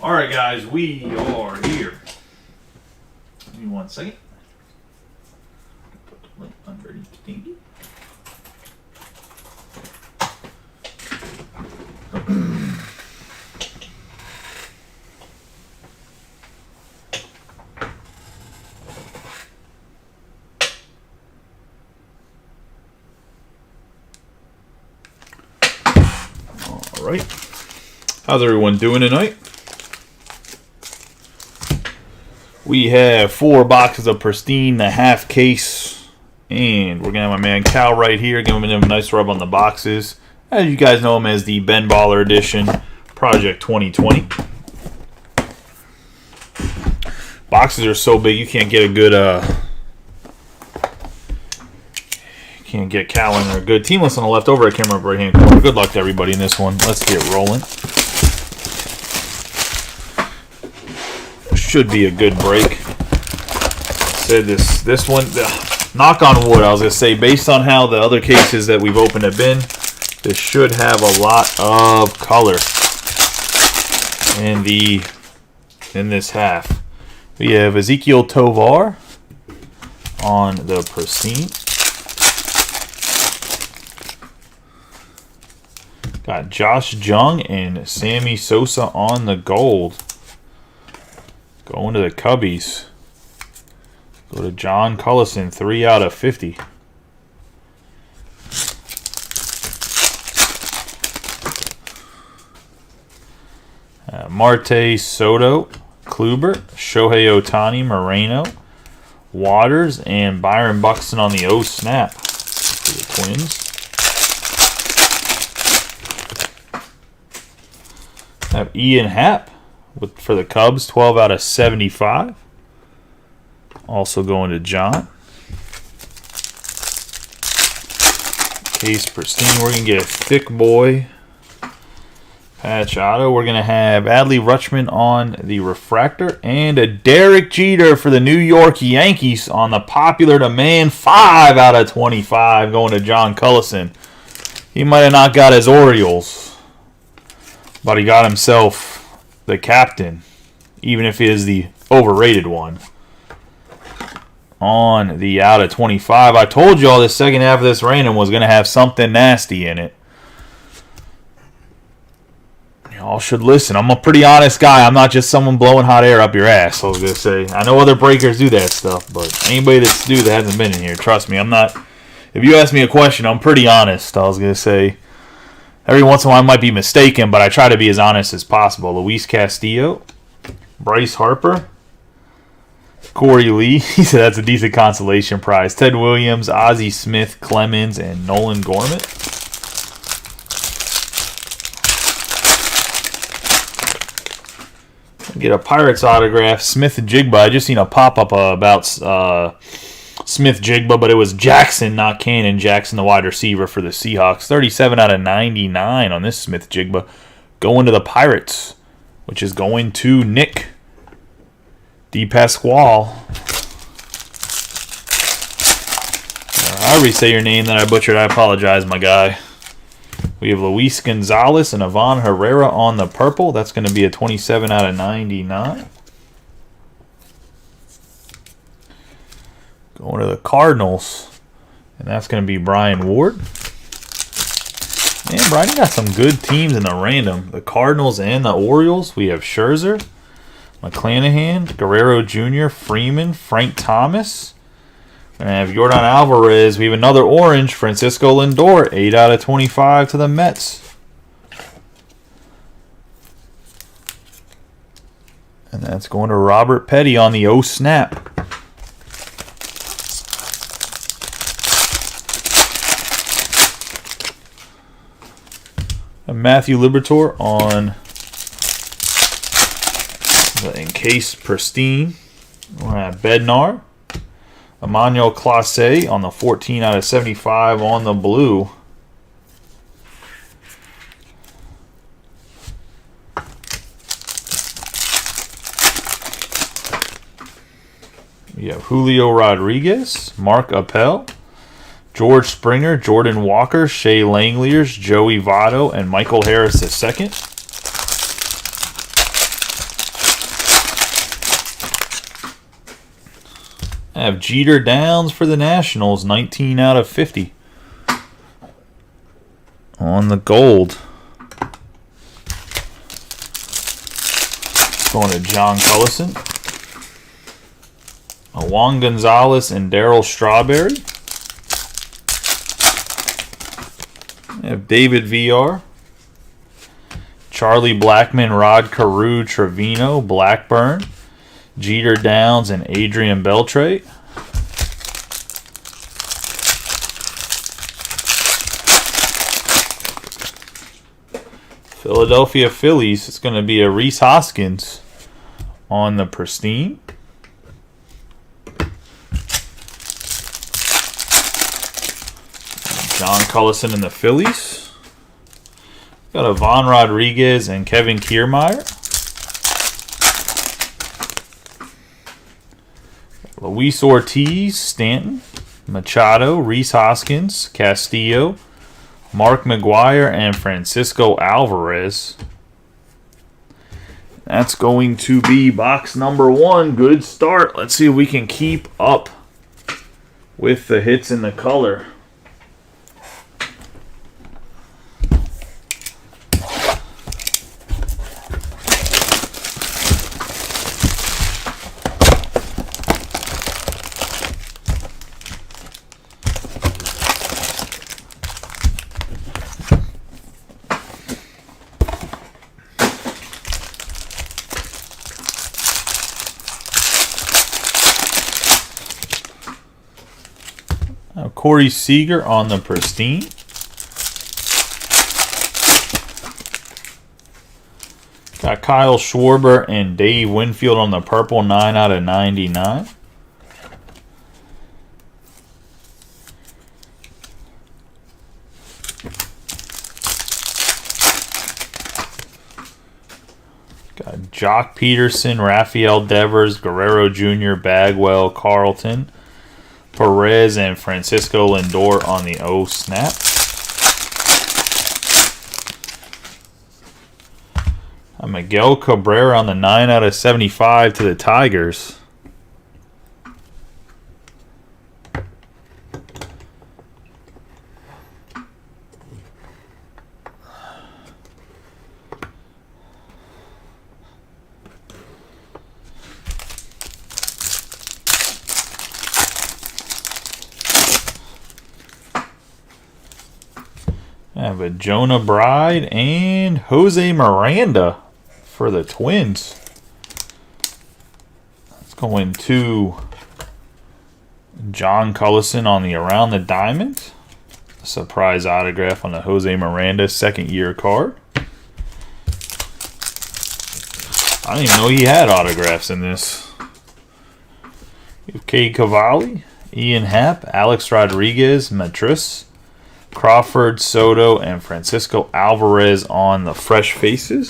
All right, guys, we are here. Give me 1 second. Put the link underneath the thingy. All right. How's everyone doing tonight? We have 4 boxes of Pristine, the half case, and we're going to have my man Cal right here, giving him a nice rub on the boxes. As you guys know him as the Ben Baller Edition, Project 2020. Boxes are so big you can't get a good, can't get Cal in there. Good team list on the left over at camera right hand corner. Good luck to everybody in this one. Let's get rolling. Should be a good break. Said this one, knock on wood, I was gonna say, based on how the other cases that we've opened have been, this should have a lot of color in this half. We have Ezekiel Tovar on the Pristine. Got Josh Jung and Sammy Sosa on the gold. Going to the Cubbies. Go to John Cullison, 3 out of 50. Marte Soto, Kluber, Shohei Ohtani, Moreno, Waters, and Byron Buxton on the snap for the Twins. Have Ian Happ for the Cubs, 12 out of 75. Also going to John. Case Pristine. We're going to get a thick boy patch auto. We're going to have Adley Rutschman on the refractor. And a Derek Jeter for the New York Yankees on the popular demand, 5 out of 25. Going to John Cullison. He might have not got his Orioles, but he got himself the captain, even if he is the overrated one, on the out of 25. I told you all the second half of this random was going to have something nasty in it. Y'all should listen. I'm a pretty honest guy. I'm not just someone blowing hot air up your ass, I was going to say. I know other breakers do that stuff, but anybody that hasn't been in here, trust me, I'm not. If you ask me a question, I'm pretty honest, I was going to say. Every once in a while I might be mistaken, but I try to be as honest as possible. Luis Castillo, Bryce Harper, Corey Lee. He said that's a decent consolation prize. Ted Williams, Ozzie Smith, Clemens, and Nolan Gorman. Get a Pirates autograph, Smith-Jigba. I just seen a pop-up about Smith-Jigba, but it was Jackson, not Cannon. Jackson, the wide receiver for the Seahawks. 37 out of 99 on this Smith-Jigba. Going to the Pirates, which is going to Nick DePasquale. However you say your name that I butchered, I apologize, my guy. We have Luis Gonzalez and Ivan Herrera on the purple. That's going to be a 27 out of 99. Going to the Cardinals, and that's going to be Brian Ward. Man, Brian, you got some good teams in the random. The Cardinals and the Orioles. We have Scherzer, McClanahan, Guerrero Jr., Freeman, Frank Thomas. We're going to have Yordan Alvarez. We have another orange, Francisco Lindor, 8 out of 25 to the Mets. And that's going to Robert Petty on the snap. And Matthew Liberatore on the encased Pristine. We're going to have Bednar. Emmanuel Clase on the 14 out of 75 on the blue. We have Julio Rodriguez, Mark Appel, George Springer, Jordan Walker, Shea Langeliers, Joey Votto, and Michael Harris II. I have Jeter Downs for the Nationals, 19 out of 50. On the gold. Going to John Cullison. Juan Gonzalez and Darryl Strawberry. I have David VR. Charlie Blackmon, Rod Carew, Trevino, Blackburn. Jeter Downs and Adrian Beltre. Philadelphia Phillies, it's going to be a Rhys Hoskins on the Pristine. John Cullison and the Phillies. Got a Von Rodriguez and Kevin Kiermaier. Luis Ortiz, Stanton, Machado, Rhys Hoskins, Castillo, Mark McGwire, and Francisco Alvarez. That's going to be box number 1. Good start. Let's see if we can keep up with the hits in the color. Corey Seager on the Pristine. Got Kyle Schwarber and Dave Winfield on the purple, 9 out of 99. Got Jock Peterson, Rafael Devers, Guerrero Jr., Bagwell, Carlton, Perez, and Francisco Lindor on the O snap. Miguel Cabrera on the 9 out of 75 to the Tigers. I have a Jonah Bride and Jose Miranda for the Twins. Let's go into John Cullison on the Around the Diamond. A surprise autograph on the Jose Miranda second-year card. I didn't even know he had autographs in this. We have Cade Cavalli, Ian Happ, Alex Rodriguez, Matris, Crawford, Soto, and Francisco Alvarez on the fresh faces.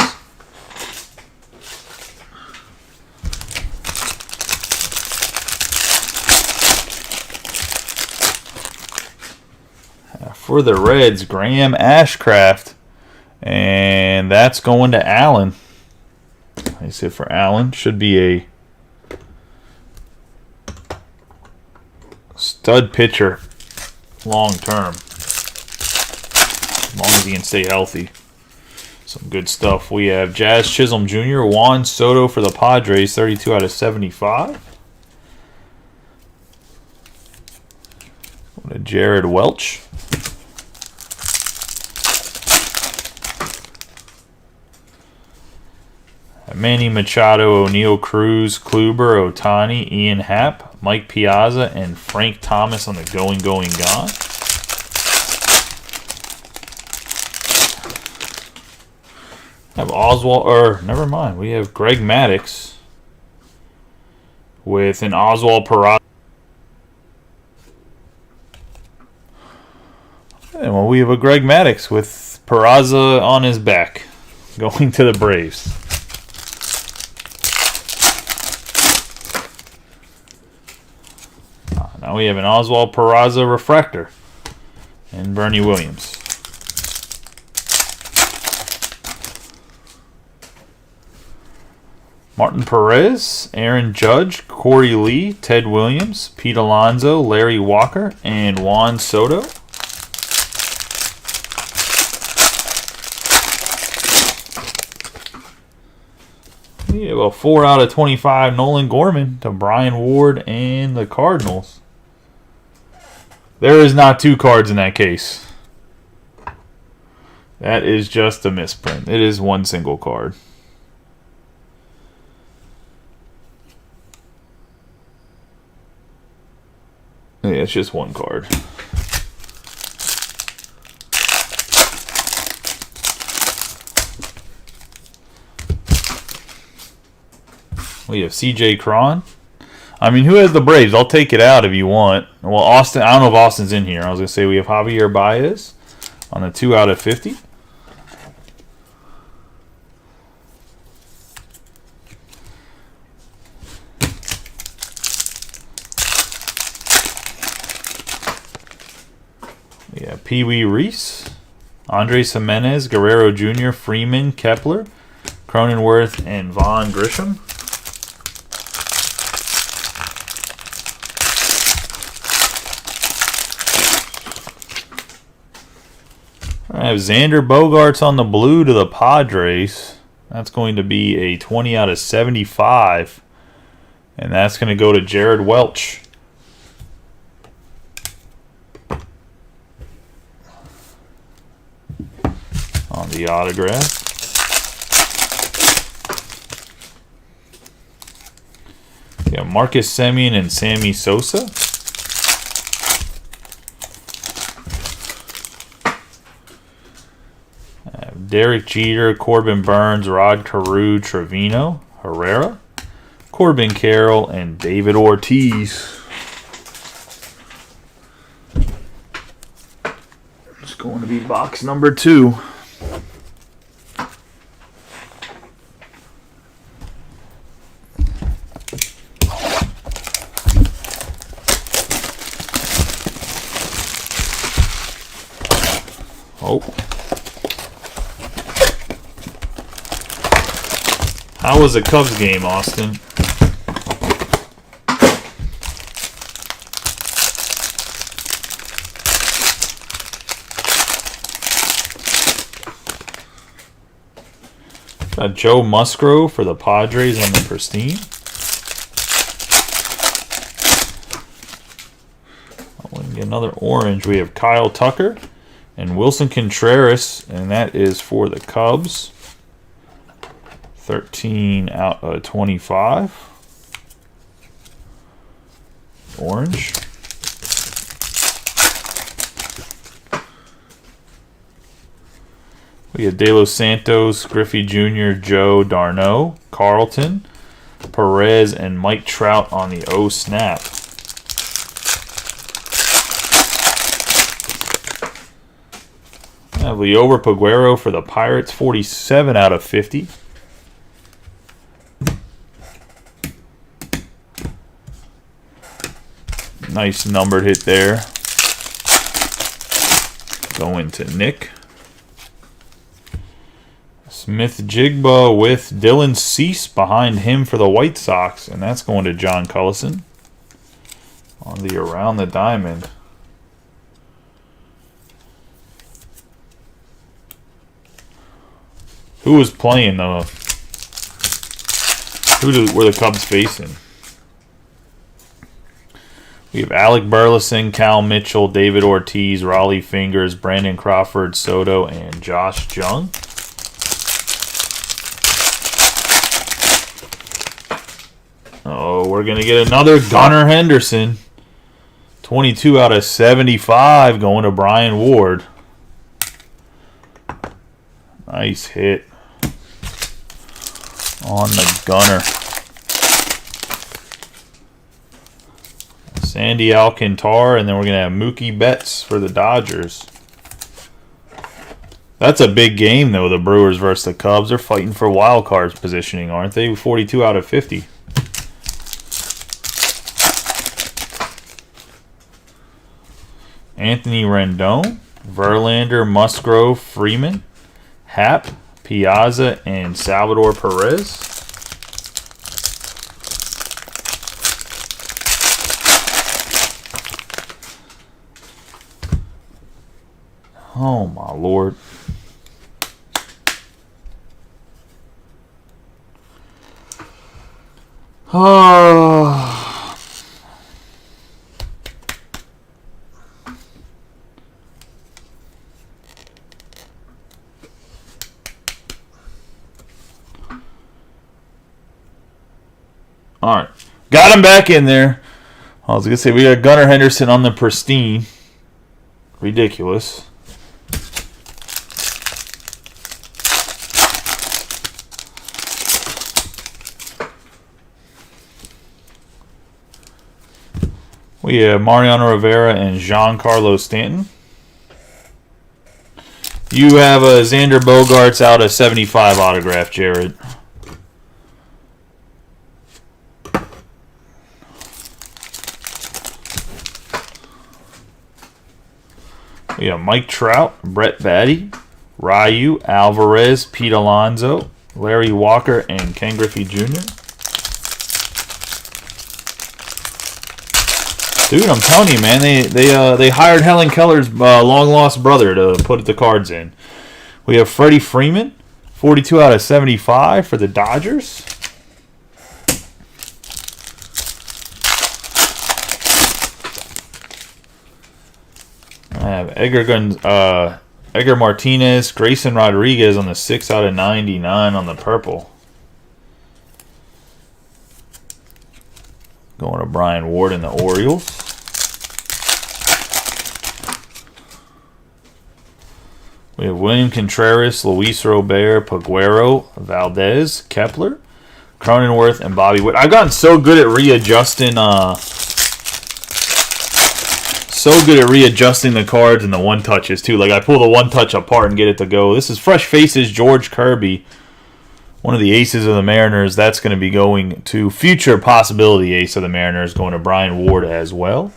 For the Reds, Graham Ashcraft, and that's going to Allen. I said for Allen, should be a stud pitcher long term. As long as he can stay healthy. Some good stuff. We have Jazz Chisholm Jr., Juan Soto for the Padres, 32 out of 75. Jared Welch. Manny Machado, O'Neal Cruz, Kluber, Ohtani, Ian Happ, Mike Piazza, and Frank Thomas on the Going Gone. Have Oswald, or never mind, we have Greg Maddux with an Oswald Peraza. And well, we have a Greg Maddux with Peraza on his back going to the Braves. Now we have an Oswald Peraza refractor and Bernie Williams. Martin Perez, Aaron Judge, Corey Lee, Ted Williams, Pete Alonso, Larry Walker, and Juan Soto. We have a 4 out of 25 Nolan Gorman to Brian Ward and the Cardinals. There is not 2 cards in that case. That is just a misprint. It is 1 single card. Yeah, it's just 1 card. We have CJ Cron. I mean, who has the Braves? I'll take it out if you want. Well, Austin, I don't know if Austin's in here. I was going to say we have Javier Baez on the 2 out of 50. We have Pee Wee Reese, Andres Jimenez, Guerrero Jr., Freeman, Kepler, Cronenworth, and Vaughn Grisham. I have Xander Bogaerts on the blue to the Padres. That's going to be a 20 out of 75. And that's going to go to Jared Welch. On the autograph. We have Marcus Semien and Sammy Sosa. Derek Jeter, Corbin Burns, Rod Carew, Trevino, Herrera, Corbin Carroll, and David Ortiz. It's going to be box number 2. Oh. How was the Cubs game, Austin? Got Joe Musgrove for the Padres on the Pristine. We can get another orange. We have Kyle Tucker and Wilson Contreras, and that is for the Cubs. 13 out of 25. Orange. We have De Los Santos, Griffey Jr., Joe Darno, Carlton, Perez, and Mike Trout on the O snap. I have Liover Peguero for the Pirates, 47 out of 50. Nice numbered hit there. Going to Nick. Smith-Jigba with Dylan Cease behind him for the White Sox. And that's going to John Cullison on the Around the Diamond. Who was playing, though? Who were the Cubs facing? We have Alec Burleson, Cal Mitchell, David Ortiz, Raleigh Fingers, Brandon Crawford, Soto, and Josh Jung. Oh, we're going to get another Gunnar Henderson. 22 out of 75 going to Brian Ward. Nice hit on the Gunner. Sandy Alcantara, and then we're going to have Mookie Betts for the Dodgers. That's a big game, though, the Brewers versus the Cubs. They're fighting for wild card positioning, aren't they? 42 out of 50. Anthony Rendon, Verlander, Musgrove, Freeman, Happ, Piazza, and Salvador Perez. Oh, my Lord. Oh. All right. Got him back in there. I was going to say, we got Gunnar Henderson on the Pristine. Ridiculous. We have Mariano Rivera and Giancarlo Stanton. You have a Xander Bogaerts out of 75 autograph, Jared. We have Mike Trout, Brett Baty, Ryu, Alvarez, Pete Alonso, Larry Walker, and Ken Griffey Jr. Dude, I'm telling you, man, they hired Helen Keller's long lost brother to put the cards in. We have Freddie Freeman, 42 out of 75 for the Dodgers. I have Edgar Martinez, Grayson Rodriguez on the 6 out of 99 on the purple. Going to Brian Ward in the Orioles. We have William Contreras, Luis Robert, Paguero, Valdez, Kepler, Cronenworth, and Bobby Witt. I've gotten so good at readjusting the cards and the one touches too. Like I pull the one touch apart and get it to go. This is Fresh Faces George Kirby, one of the aces of the Mariners. That's going to be going to future possibility ace of the Mariners, going to Brian Ward as well.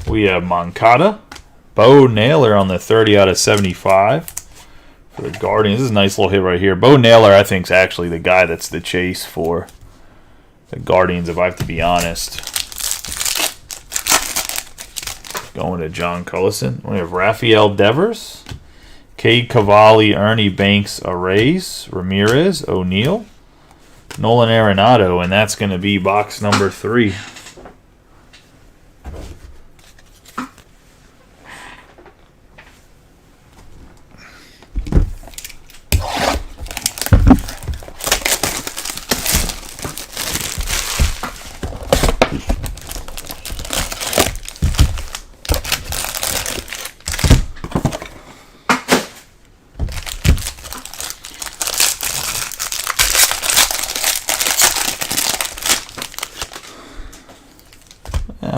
We have Moncada, Bo Naylor on the 30 out of 75 for the Guardians. This is a nice little hit right here. Bo Naylor, I think, is actually the guy that's the chase for the Guardians, if I have to be honest. Going to John Cullison. We have Rafael Devers, Cade Cavalli, Ernie Banks, Arrays, Ramirez, O'Neill, Nolan Arenado, and that's going to be box number 3.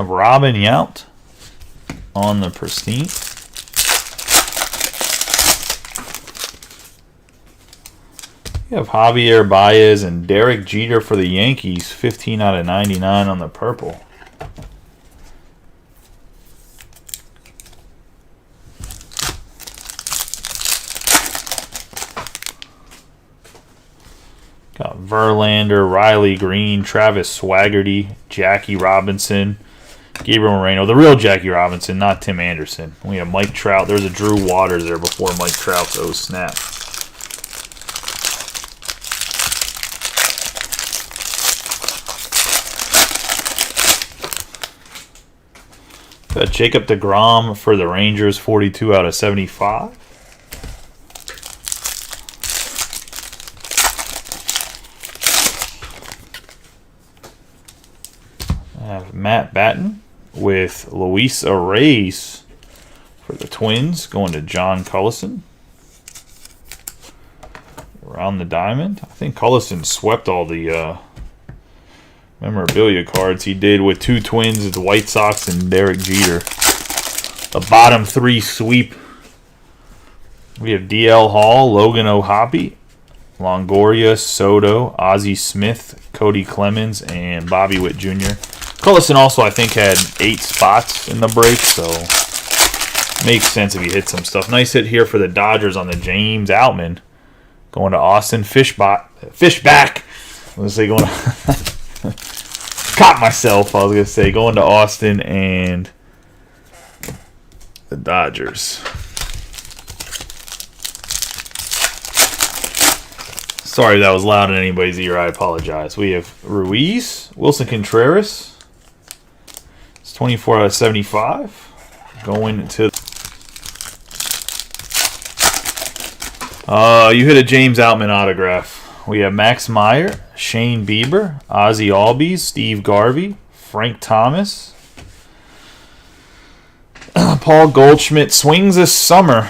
Robin Yount on the Pristine. You have Javier Baez and Derek Jeter for the Yankees, 15 out of 99 on the purple. Got Verlander, Riley Green, Travis Swaggerty, Jackie Robinson, Gabriel Moreno, the real Jackie Robinson, not Tim Anderson. We have Mike Trout. There's a Drew Waters there before Mike Trout goes snap. Got Jacob deGrom for the Rangers, 42 out of 75. I have Matt Batten with Luis Arrays for the Twins, going to John Cullison. Around the diamond. I think Cullison swept all the memorabilia cards he did with 2 Twins, the White Sox and Derek Jeter. The bottom 3 sweep. We have DL Hall, Logan O'Hoppe, Longoria, Soto, Ozzie Smith, Cody Clemens, and Bobby Witt Jr. Cullison also, I think, had 8 spots in the break, so Makes sense if he hit some stuff. Nice hit here for the Dodgers on the James Outman. Going to Austin Fishback. Let's say going to... Caught myself, I was going to say. Going to Austin and the Dodgers. Sorry that was loud in anybody's ear. I apologize. We have Ruiz, Wilson Contreras. It's 24 out of 75. Going to... you hit a James Outman autograph. We have Max Meyer, Shane Bieber, Ozzie Albies, Steve Garvey, Frank Thomas. Paul Goldschmidt swings this summer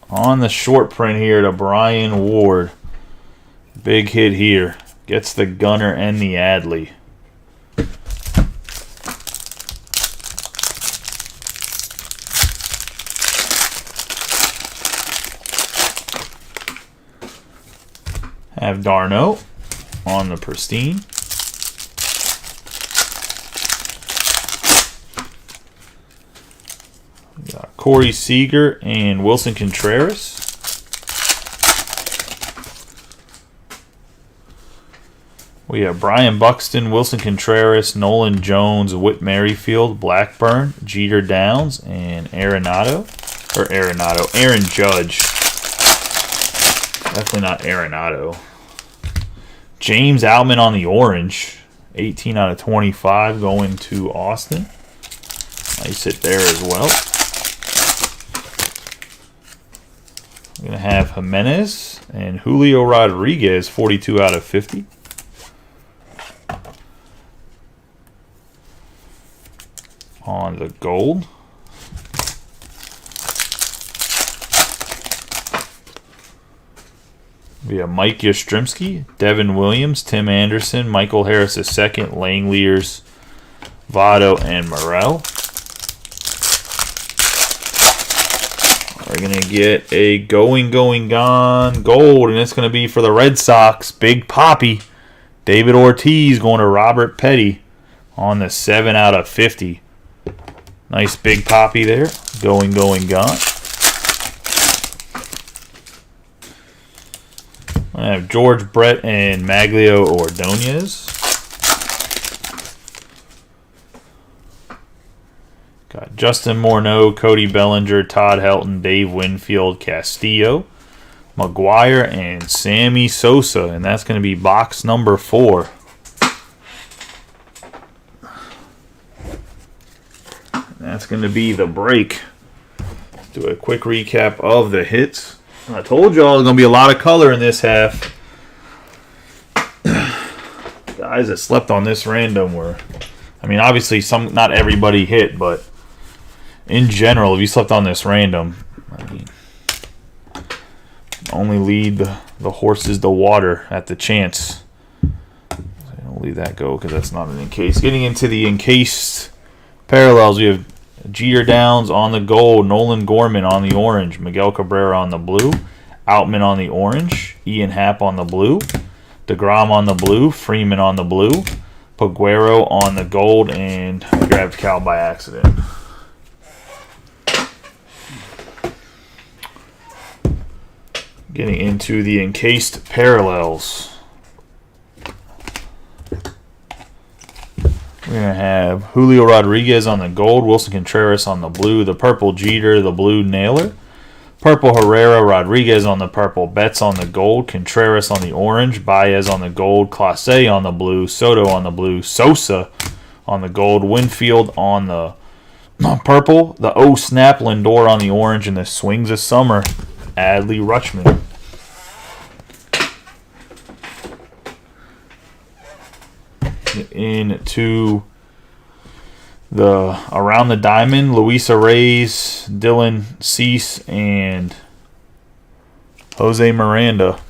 on the short print here to Brian Ward. Big hit here. Gets the Gunner and the Adley. Have Darno on the Pristine. We got Corey Seager and Wilson Contreras. We have Brian Buxton, Wilson Contreras, Nolan Jones, Whit Merrifield, Blackburn, Jeter Downs, and Aaron Judge. Definitely not Arenado. James Outman on the orange. 18 out of 25 going to Austin. Nice hit there as well. We're going to have Jimenez and Julio Rodriguez, 42 out of 50. On the gold. We have Mike Yastrzemski, Devin Williams, Tim Anderson, Michael Harris II, Langeliers, Votto, and Morel. We're going to get a going, gone gold, and it's going to be for the Red Sox. Big Poppy. David Ortiz going to Robert Petty on the 7 out of 50. Nice Big Poppy there. Going, gone. I have George Brett and Maglio Ordonez. Got Justin Morneau, Cody Bellinger, Todd Helton, Dave Winfield, Castillo, McGuire, and Sammy Sosa. And that's going to be box number 4. That's going to be the break. Do a quick recap of the hits. I told y'all there's going to be a lot of color in this half. Guys that slept on this random were... I mean, obviously, not everybody hit, but in general, if you slept on this random, I mean, only lead the horses to water at the chance. I don't leave that go because that's not an encased. Getting into the encased parallels, we have Jeter Downs on the gold, Nolan Gorman on the orange, Miguel Cabrera on the blue, Outman on the orange, Ian Happ on the blue, DeGrom on the blue, Freeman on the blue, Paguero on the gold, and I grabbed Cal by accident. Getting into the encased parallels. We're going to have Julio Rodriguez on the gold, Wilson Contreras on the blue, the purple Jeter, the blue Naylor, purple Herrera, Rodriguez on the purple, Betts on the gold, Contreras on the orange, Baez on the gold, Clase on the blue, Soto on the blue, Sosa on the gold, Winfield on the purple, the snap Lindor on the orange, and the swings of summer, Adley Rutschman. Into the around the diamond, Luisa Reyes, Dylan Cease, and Jose Miranda.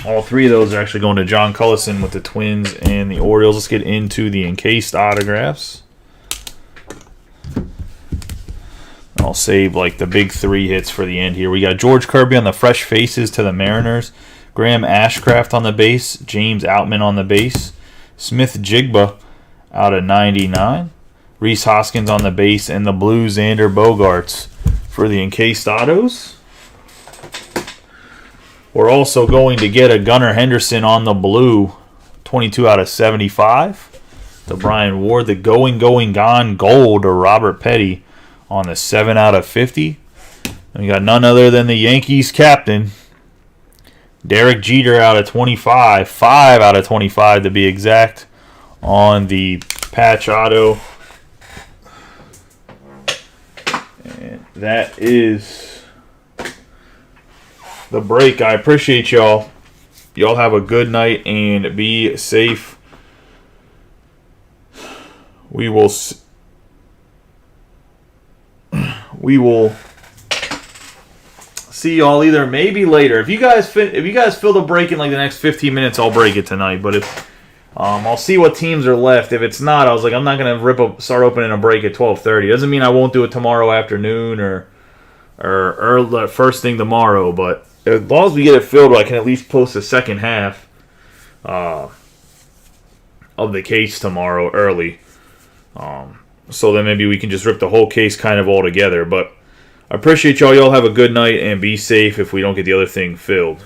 All three of those are actually going to John Cullison with the Twins and the Orioles. Let's get into the encased autographs. I'll save like the big 3 hits for the end here. We got George Kirby on the fresh faces to the Mariners, Graham Ashcraft on the base, James Outman on the base, Smith Jigba out of 99, Rhys Hoskins on the base, and the blue Xander Bogaerts for the encased autos. We're also going to get a Gunnar Henderson on the blue, 22 out of 75. The Brian Ward, the going, gone gold to Robert Petty on the 7 out of 50. And we got none other than the Yankees captain, Derek Jeter out of 25, 5 out of 25 to be exact, on the patch auto. And that is the break. I appreciate y'all. Y'all have a good night and be safe. We will see y'all either maybe later. If you guys fill the break in like the next 15 minutes, I'll break it tonight. But if I'll see what teams are left. If it's not, I was like, I'm not gonna start opening a break at 12:30. Doesn't mean I won't do it tomorrow afternoon or early, first thing tomorrow. But as long as we get it filled, I can at least post the second half of the case tomorrow early. So then maybe we can just rip the whole case kind of all together. But I appreciate y'all. Y'all have a good night and be safe if we don't get the other thing filled.